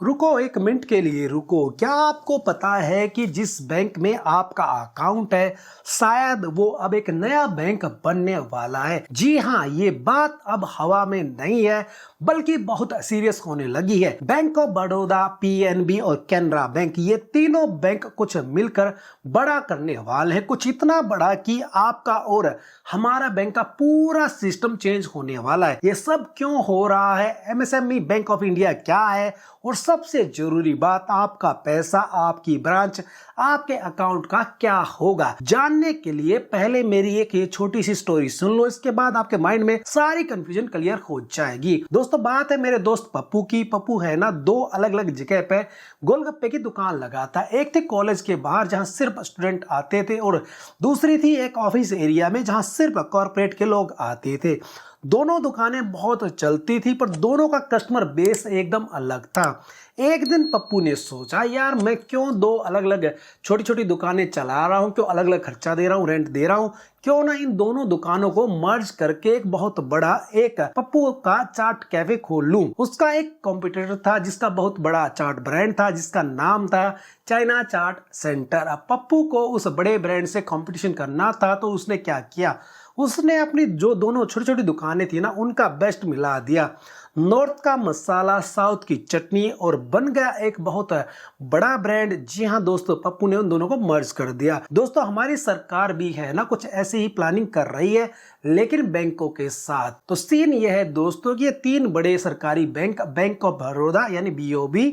रुको एक मिनट के लिए रुको। क्या आपको पता है कि जिस बैंक में आपका अकाउंट है शायद वो अब एक नया बैंक बनने वाला है। जी हाँ, ये बात अब हवा में नहीं है बल्कि बहुत सीरियस होने लगी है। बैंक ऑफ बड़ौदा, पीएनबी और कैनरा बैंक, ये तीनों बैंक कुछ मिलकर बड़ा करने वाले हैं। कुछ इतना बड़ा कि आपका और हमारा बैंक का पूरा सिस्टम चेंज होने वाला है। ये सब क्यों हो रहा है? एमएसएमई बैंक ऑफ इंडिया क्या है? और सबसे जरूरी बात, आपका पैसा, आपकी ब्रांच, आपके अकाउंट का क्या होगा? जानने के लिए पहले मेरी एक ये छोटी सी स्टोरी सुन लो, इसके बाद आपके माइंड में सारी कंफ्यूजन क्लियर हो जाएगी। दोस्तों, बात है मेरे दोस्त पप्पू की। पप्पू है ना, दो अलग अलग जगह पे गोलगप्पे की दुकान लगाता। एक थी कॉलेज के बाहर जहां सिर्फ स्टूडेंट आते थे और दूसरी थी एक ऑफिस एरिया में जहां सिर्फ कॉर्पोरेट के लोग आते थे। दोनों दुकानें बहुत चलती थी पर दोनों का कस्टमर बेस एकदम अलग था। एक दिन पप्पू ने सोचा, यार मैं क्यों दो अलग अलग छोटी छोटी दुकानें चला रहा हूं, क्यों अलग अलग खर्चा दे रहा हूं, रेंट दे रहा हूं, क्यों ना इन दोनों दुकानों को मर्ज करके एक बहुत बड़ा एक पप्पू का चाट कैफे खोल लूं। उसका एक कॉम्पिटिटर था जिसका बहुत बड़ा चाट ब्रांड था जिसका नाम था चाइना चाट सेंटर। अब पप्पू को उस बड़े ब्रांड से कंपटीशन करना था तो उसने क्या किया, उसने अपनी जो दोनों छोटी छोटी दुकानें थी ना उनका बेस्ट मिला दिया। नॉर्थ का मसाला, साउथ की चटनी, और बन गया एक बहुत बड़ा ब्रांड। जी हाँ दोस्तों, पप्पू ने उन दोनों को मर्ज कर दिया। दोस्तों, हमारी सरकार भी है ना कुछ ऐसी ही प्लानिंग कर रही है लेकिन बैंकों के साथ। तो सीन यह है दोस्तों कि ये तीन बड़े सरकारी बैंक, बैंक ऑफ बड़ौदा यानी BOB,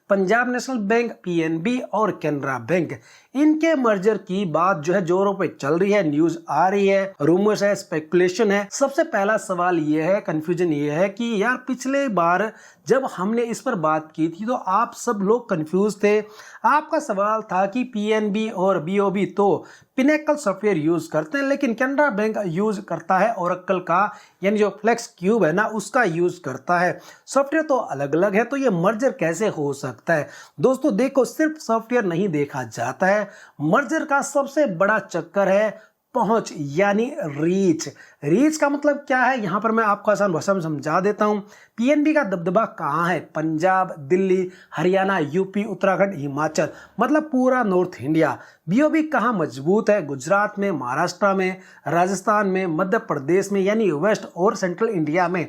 Punjab national bank PNB और कैनरा बैंक, इनके मर्जर की बात जो है जोरों पे चल रही है, न्यूज आ रही है, रूमर्स है, स्पेकुलेशन है। सबसे पहला सवाल ये है, कंफ्यूजन ये है कि यार पिछले बार जब हमने इस पर बात की थी तो आप सब लोग कंफ्यूज थे। आपका सवाल था कि पीएनबी और बीओबी तो पिनेकल सॉफ्टवेयर यूज करते हैं लेकिन कैनरा बैंक यूज करता है ओरेकल का, यानी जो फ्लेक्स क्यूब है ना उसका यूज करता है। सॉफ्टवेयर तो अलग अलग है, तो ये मर्जर कैसे हो सकता है? दोस्तों देखो, सिर्फ सॉफ्टवेयर नहीं देखा जाता है, मर्जर का सबसे बड़ा चक्कर है पहुंच यानी रीच। रीच का मतलब क्या है, यहां पर मैं आपको आसान भाषा में समझा देता हूं। पीएनबी का दबदबा कहां है? पंजाब, दिल्ली, हरियाणा, यूपी, उत्तराखंड, हिमाचल, मतलब पूरा नॉर्थ इंडिया। बीओबी कहां मजबूत है? गुजरात में, महाराष्ट्र में, राजस्थान में, मध्य प्रदेश में यानी वेस्ट और सेंट्रल इंडिया में।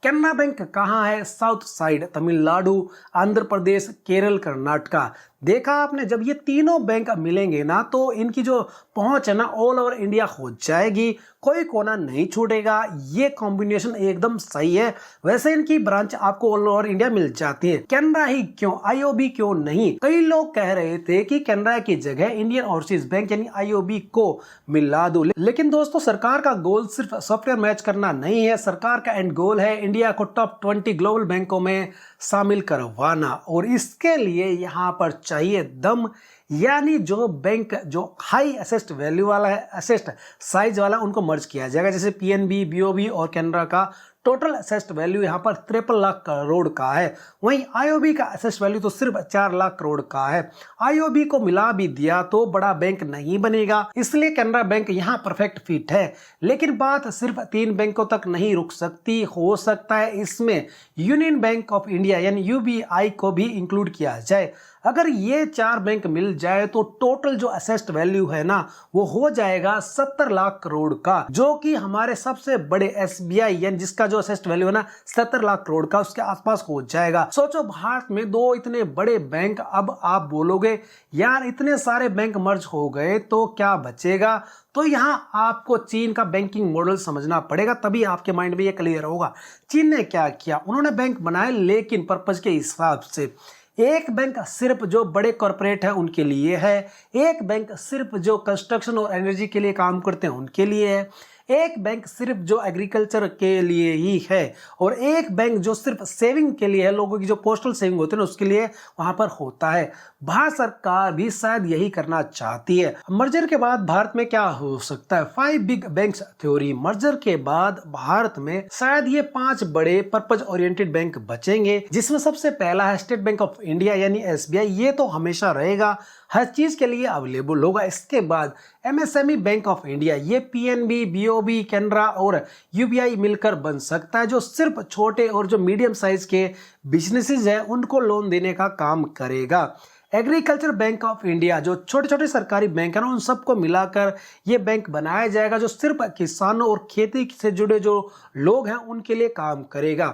कैनरा बैंक कहाँ है? South side, Tamil Nadu, Andhra Pradesh, Kerala, Karnataka. देखा आपने, जब ये तीनों बैंक मिलेंगे ना तो इनकी जो पहुंच है ना ऑल ओवर इंडिया हो जाएगी, कोई कोना नहीं छूटेगा। ये कॉम्बिनेशन एकदम सही है। वैसे इनकी ब्रांच आपको ऑल ओवर इंडिया मिल जाती है। कैनरा ही क्यों, आईओबी क्यों नहीं? कई लोग कह रहे थे कि कैनरा की जगह इंडियन ओवरसीज बैंक यानी आईओबी को मिला दो, लेकिन दोस्तों सरकार का गोल सिर्फ सॉफ्टवेयर मैच करना नहीं है। सरकार का एंड गोल है इंडिया को टॉप 20 ग्लोबल बैंकों में शामिल करवाना, और इसके लिए यहाँ पर चाहिए दम। यानी जो बैंक जो हाई एसेस्ट वैल्यू वाला है, एसेस्ट साइज वाला, उनको मर्ज किया जाएगा। जैसे पीएनबी, बीओबी और कैनरा का टोटल एसेस्ट वैल्यू यहाँ पर 53 लाख करोड़ का है, वहीं आईओबी का एसेस्ट वैल्यू तो सिर्फ 4 लाख करोड़ का है। आईओबी को मिला भी दिया तो बड़ा बैंक नहीं बनेगा, इसलिए कैनरा बैंक यहाँ परफेक्ट फिट है। लेकिन बात सिर्फ 3 बैंकों तक नहीं रुक सकती, हो सकता है इसमें यूनियन बैंक ऑफ इंडिया यानी यूबीआई को भी इंक्लूड किया जाए। अगर ये 4 बैंक मिल जाए तो टोटल जो असेस्ट वैल्यू है ना वो हो जाएगा 70 लाख करोड़ का, जो कि हमारे सबसे बड़े एसबीआई यानी जिसका जो असेस्ट वैल्यू है ना 70 लाख करोड़ का, उसके आसपास हो जाएगा। सोचो, भारत में 2 इतने बड़े बैंक। अब आप बोलोगे यार इतने सारे बैंक मर्ज हो गए तो क्या बचेगा? तो यहाँ आपको चीन का बैंकिंग मॉडल समझना पड़ेगा, तभी आपके माइंड में ये क्लियर होगा। चीन ने क्या किया, उन्होंने बैंक बनाए लेकिन पर्पज के हिसाब से। एक बैंक सिर्फ जो बड़े कॉर्पोरेट है उनके लिए है, एक बैंक सिर्फ जो कंस्ट्रक्शन और एनर्जी के लिए काम करते हैं उनके लिए है, एक बैंक सिर्फ जो एग्रीकल्चर के लिए ही है, और एक बैंक जो सिर्फ सेविंग के लिए है, लोगों की जो पोस्टल सेविंग होती है ना उसके लिए वहां पर होता है। भारत सरकार भी शायद यही करना चाहती है। मर्जर के बाद भारत में क्या हो सकता है? 5 बिग बैंक्स थ्योरी। मर्जर के बाद भारत में शायद ये 5 बड़े पर्पज ओरिएंटेड बैंक बचेंगे, जिसमें सबसे पहला है स्टेट बैंक ऑफ इंडिया यानी एसबीआई। ये तो हमेशा रहेगा, हर चीज के लिए अवेलेबल होगा। इसके बाद एमएसएमई बैंक ऑफ इंडिया, ये पीएनबी, बीओबी, कैनरा और यूबीआई मिलकर बन सकता है, जो सिर्फ छोटे और जो मीडियम साइज के बिजनेसेस हैं उनको लोन देने का काम करेगा। एग्रीकल्चर बैंक ऑफ इंडिया, जो छोटे छोटे सरकारी बैंक है ना, उन सबको मिलाकर ये बैंक बनाया जाएगा, जो सिर्फ किसानों और खेती से जुड़े जो लोग हैं उनके लिए काम करेगा।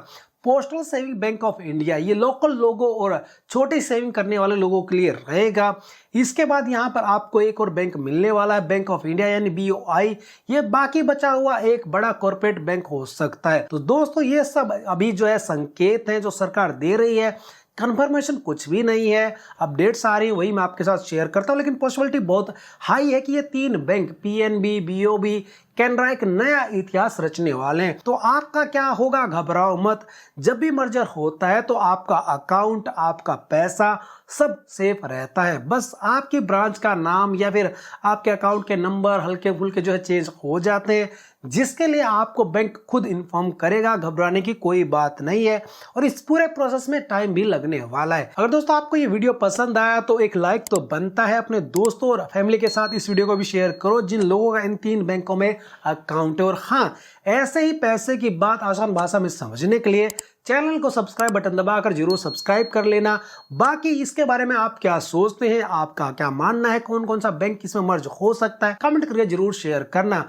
Postal saving bank of India, ये लोकल लोगों और छोटी सेविंग करने वाले लोगों के लिए रहेगा। इसके बाद यहाँ पर आपको एक और बैंक मिलने वाला है, बैंक ऑफ इंडिया यानी बीओआई। ये बाकी बचा हुआ एक बड़ा कॉर्पोरेट बैंक हो सकता है। तो दोस्तों ये सब अभी जो है संकेत हैं जो सरकार दे रही है, कंफर्मेशन कुछ भी नहीं है, अपडेट्स आ रही है वही मैं आपके साथ शेयर करता हूं। लेकिन पॉसिबिलिटी बहुत हाई है कि ये तीन बैंक पीएनबी, बीओबी, कैनरा एक नया इतिहास रचने वाले हैं। तो आपका क्या होगा, घबराओ मत। जब भी मर्जर होता है तो आपका अकाउंट, आपका पैसा सब सेफ रहता है। बस आपकी ब्रांच का नाम या फिर आपके अकाउंट के नंबर हल्के फुल्के जो है चेंज हो जाते हैं, जिसके लिए आपको बैंक खुद इन्फॉर्म करेगा। घबराने की कोई बात नहीं है और इस पूरे प्रोसेस में टाइम भी लगने वाला है। अगर दोस्तों आपको ये वीडियो पसंद आया तो एक लाइक तो बनता है। अपने दोस्तों और फैमिली के साथ इस वीडियो को भी शेयर करो जिन लोगों का इन तीन बैंकों में अकाउंट है। और हाँ, ऐसे ही पैसे की बात आसान भाषा में समझने के लिए चैनल को सब्सक्राइब बटन दबाकर जरूर सब्सक्राइब कर लेना। बाकी इसके बारे में आप क्या सोचते हैं, आपका क्या मानना है, कौन कौन सा बैंक किसमें मर्ज हो सकता है, कमेंट करके जरूर शेयर करना।